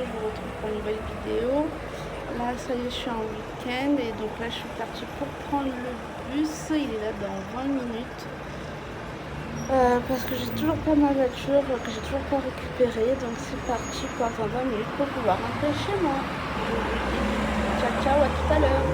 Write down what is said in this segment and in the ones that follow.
je vous retrouve pour une nouvelle vidéo. Là, ça y est, je suis en week-end et donc là, je suis partie pour prendre le bus. Il est là dans 20 minutes. Parce que j'ai toujours pas ma voiture, que j'ai toujours pas récupérée. Donc c'est parti pour attendre 20 minutes pour pouvoir rentrer chez moi. Je vous dis ciao ciao, à tout à l'heure.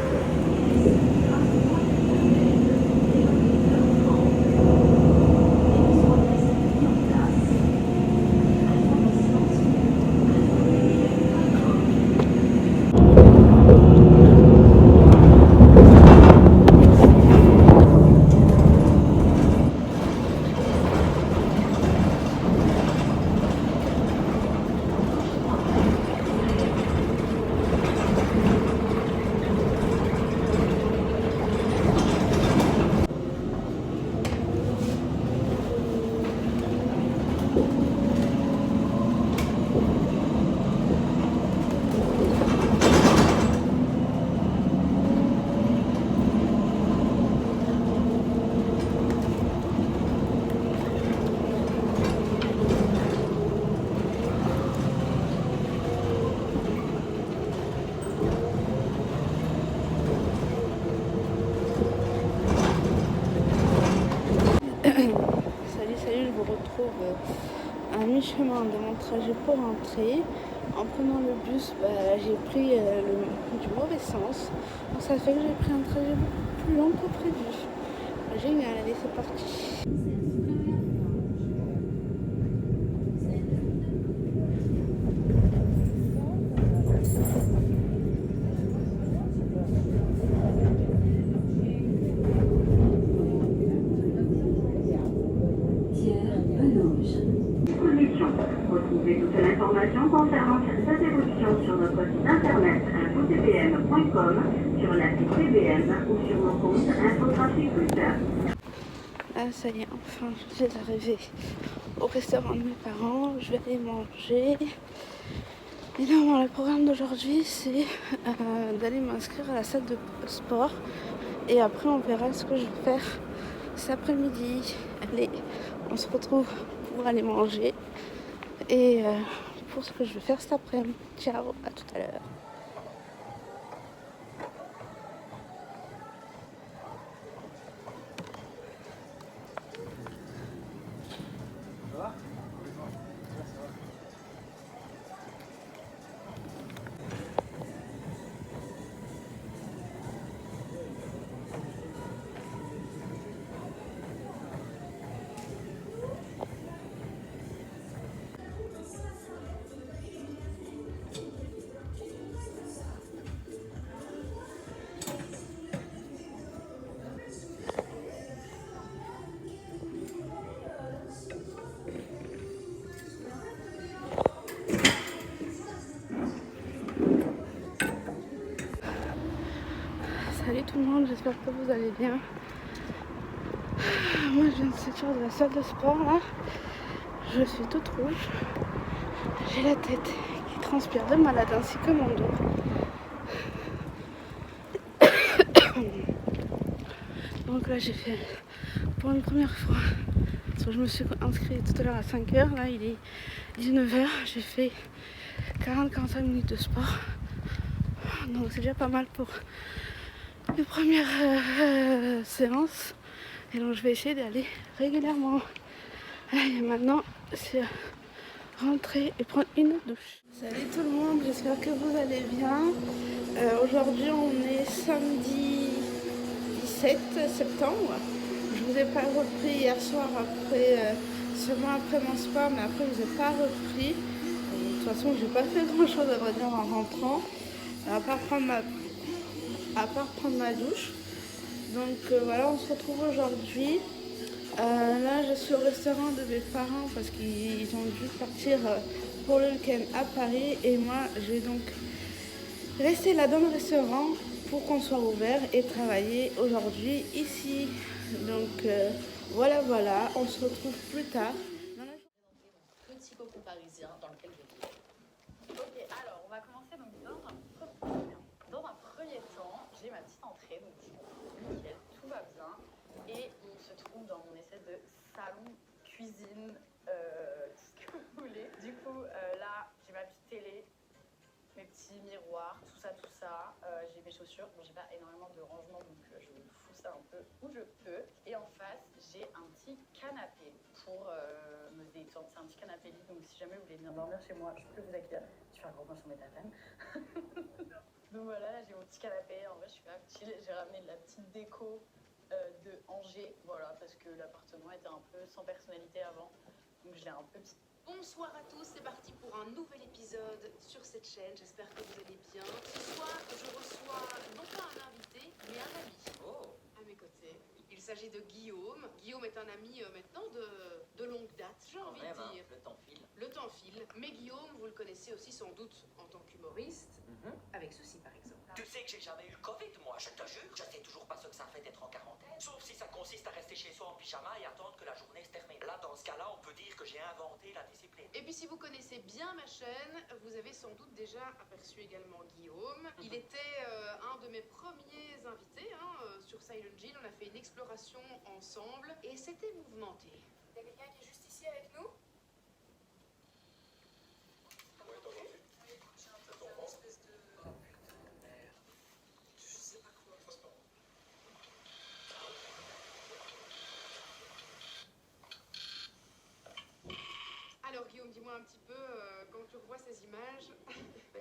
Salut, je vous retrouve à mi-chemin de mon trajet pour rentrer. En prenant le bus, j'ai pris du mauvais sens. Donc ça fait que j'ai pris un trajet beaucoup plus long que prévu. Génial, allez, c'est parti. Retrouvez toute l'information concernant cette évolution sur notre site internet infotbm.com, sur la site TBM ou sur nos comptes Infotrafic Twitter. Ah, ça y est, enfin, je suis arrivée au restaurant de mes parents. Je vais aller manger. Et là, le programme d'aujourd'hui, c'est d'aller m'inscrire à la salle de sport. Et après, on verra ce que je vais faire cet après-midi. Allez, on se retrouve pour aller manger. Et pour ce que je vais faire cet après-midi. Ciao, à tout à l'heure. Salut tout le monde, j'espère que vous allez bien. Moi je viens de sortir de la salle de sport là. Je suis toute rouge. J'ai la tête qui transpire de malade ainsi que mon dos. Donc là j'ai fait pour une première fois. Parce que je me suis inscrite tout à l'heure à 5h. Là il est 19h. J'ai fait 40-45 minutes de sport. Donc c'est déjà pas mal pour les premières séances. Et donc je vais essayer d'aller régulièrement. Et maintenant c'est rentrer et prendre une douche. Salut tout le monde, j'espère que vous allez bien. Aujourd'hui on est samedi 17 septembre. Je vous ai pas repris hier soir seulement après mon sport, mais après je vous ai pas repris. De toute façon j'ai pas fait grand chose à vrai dire en rentrant, à part prendre ma douche. Donc voilà, on se retrouve aujourd'hui. Là je suis au restaurant de mes parents parce qu'ils ont dû partir pour le week-end à Paris et moi je vais donc rester là dans le restaurant pour qu'on soit ouvert et travailler aujourd'hui ici. Donc voilà, on se retrouve plus tard. Petit cocon parisien dans lequel je vis. Ok, alors on va commencer donc dans un premier temps, j'ai ma petite entrée, donc nickel, tout va bien. Et on se trouve dans mon espèce de salon, cuisine, tout ce que vous voulez. Du coup, là, j'ai ma petite télé, chaussures. Bon, j'ai pas énormément de rangement, donc je fous ça un peu où je peux. Et en face, j'ai un petit canapé pour me détendre. C'est un petit canapé lit, donc si jamais vous voulez venir dormir chez moi, je peux vous accueillir. Tu fais un gros point sur mes tatanes. Donc voilà, là j'ai mon petit canapé. En vrai, je suis pas chill. J'ai ramené de la petite déco de Angers, voilà, parce que l'appartement était un peu sans personnalité avant. Donc je l'ai un peu petit. Bonsoir à tous, c'est parti pour un nouvel épisode sur cette chaîne, j'espère que vous allez bien. Ce soir, je reçois non pas un invité, mais un ami à mes côtés. Il s'agit de Guillaume. Guillaume est un ami maintenant de longue date, j'ai envie de dire. Le temps file. Le temps file. Mais Guillaume, vous le connaissez aussi sans doute en tant qu'humoriste, avec ceci par exemple. Tu sais que j'ai jamais eu le Covid, moi, je te jure. Je sais toujours pas ce que ça fait d'être en quarantaine. Sauf si ça consiste à rester chez soi en pyjama et attendre que la journée se termine. Là, dans ce cas-là, on peut dire que j'ai inventé la discipline. Et puis si vous connaissez bien ma chaîne, vous avez sans doute déjà aperçu également Guillaume. Il était un de mes premiers invités sur Silent Jill. On a fait une exploration ensemble et c'était mouvementé. Il y a quelqu'un qui est juste ici avec nous? Alors Guillaume, dis-moi un petit peu, quand tu revois ces images...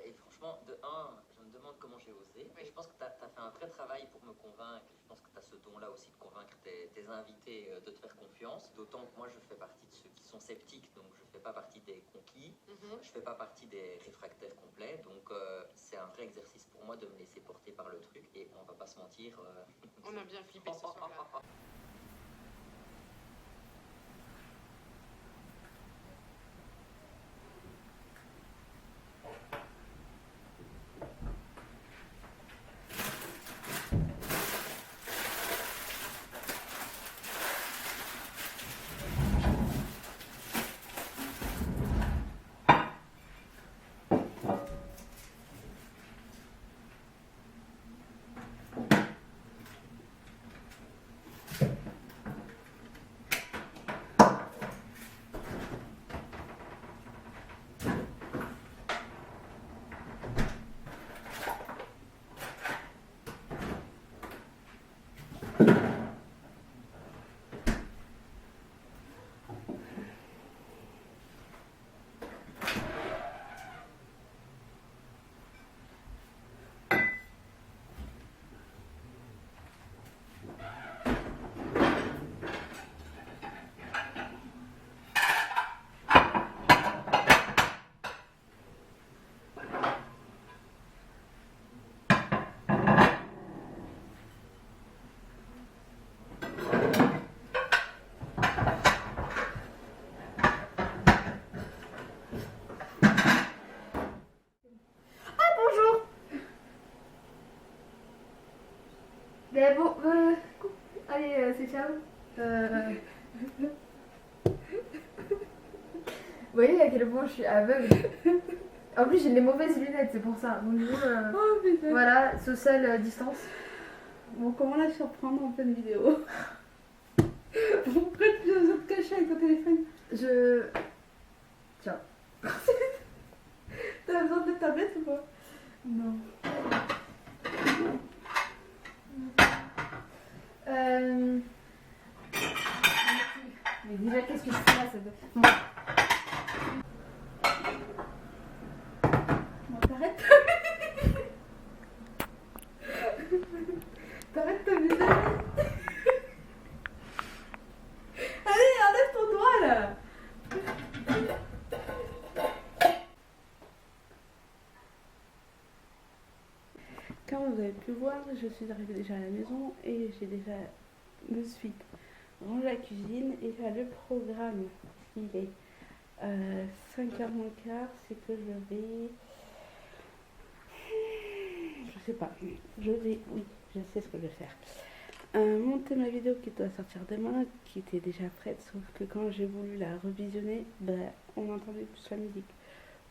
Et franchement, de un, je me demande comment j'ai osé. Et je pense que tu as fait un vrai travail pour me convaincre. Je pense que tu as ce don-là aussi de convaincre tes invités de te faire confiance. D'autant que moi, je fais partie de ceux qui sont sceptiques, donc je ne fais pas partie des conquis. Je fais pas partie des réfractaires complets. Donc c'est un vrai exercice pour moi de me laisser porter par le truc. Et on va pas se mentir. On a bien flippé ce soir-là. Ben bon, allez, c'est ciao. Vous voyez à quel point je suis aveugle. En plus, j'ai les mauvaises lunettes, c'est pour ça. Donc, Oh putain. voilà, social distance. Bon, comment la surprendre en pleine vidéo? Pourquoi tu viens de te cacher avec ton téléphone? Tiens. T'as besoin de tablette ou pas? Non. Mais déjà, qu'est-ce que je fais là bon. Bon, t'arrêtes. T'arrêtes ta musique. Allez, enlève ton doigt là. Comme vous avez pu voir, je suis arrivée déjà à la maison et j'ai déjà de suite rangé la cuisine. Et là, le programme, il est 5h moins quart, c'est que je vais... Je sais pas, oui, je sais ce que je vais faire. Monter ma vidéo qui doit sortir demain, qui était déjà prête, sauf que quand j'ai voulu la revisionner, on entendait plus la musique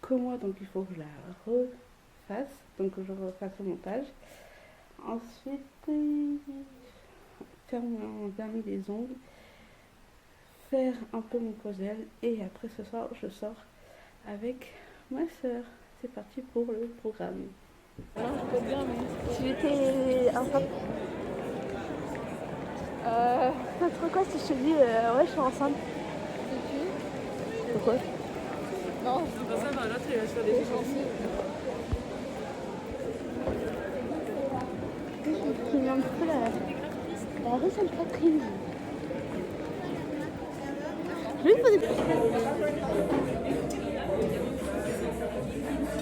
que moi, donc il faut que je la refasse, donc que je refasse le montage. Ensuite, faire mon dernier des ongles, faire un peu mon puzzle, et après ce soir, je sors avec ma soeur. C'est parti pour le programme. Si j'étais un femme. Pas trop quoi si je te dis ouais je suis enceinte. Pourquoi? Non, je dis pas ça, l'autre il va se faire des gentils. Je me un peu la rue Sainte-Catherine. Je vais lui poser.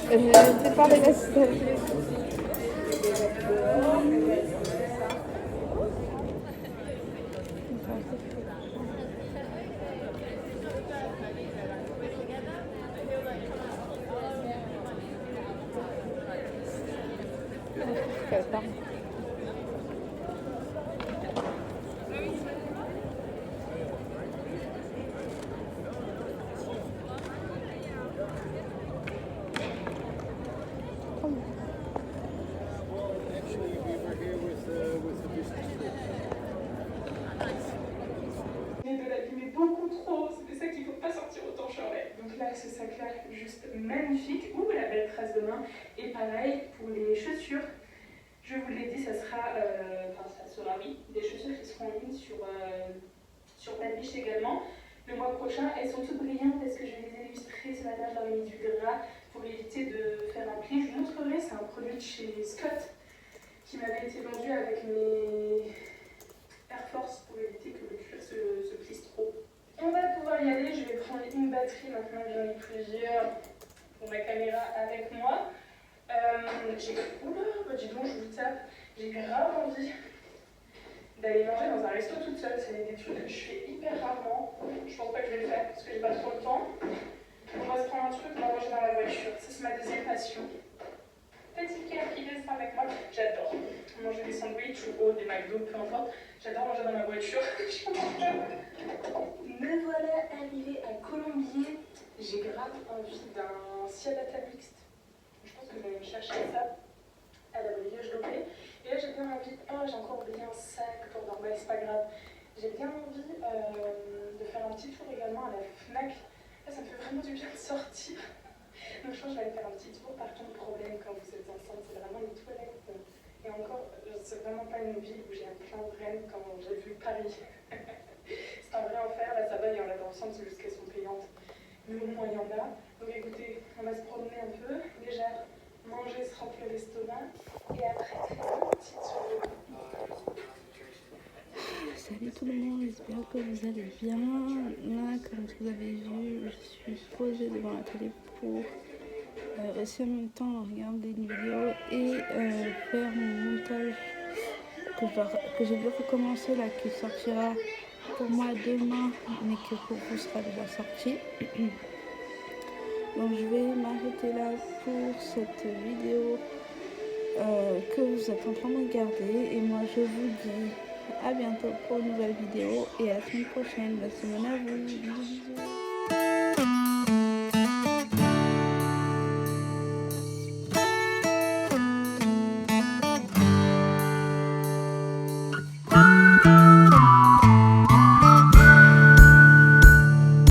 Je sais pas les assistants. Mais beaucoup trop, c'est des sacs qu'il ne faut pas sortir autant Charlet. Donc là, ce sac-là, juste magnifique. Ouh, la belle trace de main. Et pareil pour les chaussures. Je vous l'ai dit, ça sera, oui, des chaussures qui seront en ligne sur Babiche également. Le mois prochain, elles sont toutes brillantes parce que je vais les illustrer. Ce matin, je leur ai mis du gras pour éviter de faire un pli. Je vous montrerai, c'est un produit de chez Scott qui m'avait été vendu avec mes Air Force pour éviter que le cuir se plisse trop. On va pouvoir y aller, je vais prendre une batterie maintenant que j'en ai plusieurs pour ma caméra avec moi. Dis donc, je vous tape, j'ai grave envie d'aller manger dans un resto toute seule. C'est des trucs que je fais hyper rarement. Je pense pas que je vais le faire parce que j'ai pas trop le temps. On va se prendre un truc, on va manger dans la voiture. Ça, c'est ma deuxième passion. Petit cœur qui descend avec moi, j'adore manger des sandwichs ou des McDo, peu importe. J'adore manger dans ma voiture. Me voilà arrivée à Colombier. J'ai grave envie d'un ciabatta mixte. Je pense que je vais me chercher ça à la brioche dorée. Et là, j'ai bien envie. Oh, j'ai encore oublié un sac pour dormir, c'est pas grave. J'ai bien envie de faire un petit tour également à la Fnac. Là, ça me fait vraiment du bien de sortir. Donc je pense que je vais aller faire un petit tour. Par contre, problème quand vous êtes enceinte, c'est vraiment les toilettes. Et encore, c'est vraiment pas une ville où j'ai un plein de Rennes quand j'ai vu Paris. C'est un vrai enfer. Là, ça va, il y en a dans le centre jusqu'à sont payantes. Mais au moins, il y en a. Donc écoutez, on va se promener un peu. Déjà, manger, se remplir l'estomac. Et après, faire une petite soirée. Salut tout le monde, j'espère que vous allez bien. Là, comme vous avez vu, je suis posée devant la télé pour aussi en même temps regarder une vidéo et faire mon montage que je vais recommencer là, qui sortira pour moi demain, mais que pour vous sera déjà sorti. Donc je vais m'arrêter là pour cette vidéo que vous êtes en train de regarder et moi je vous dis à bientôt pour une nouvelle vidéo et à la semaine prochaine. Bonne semaine à vous. Bisous.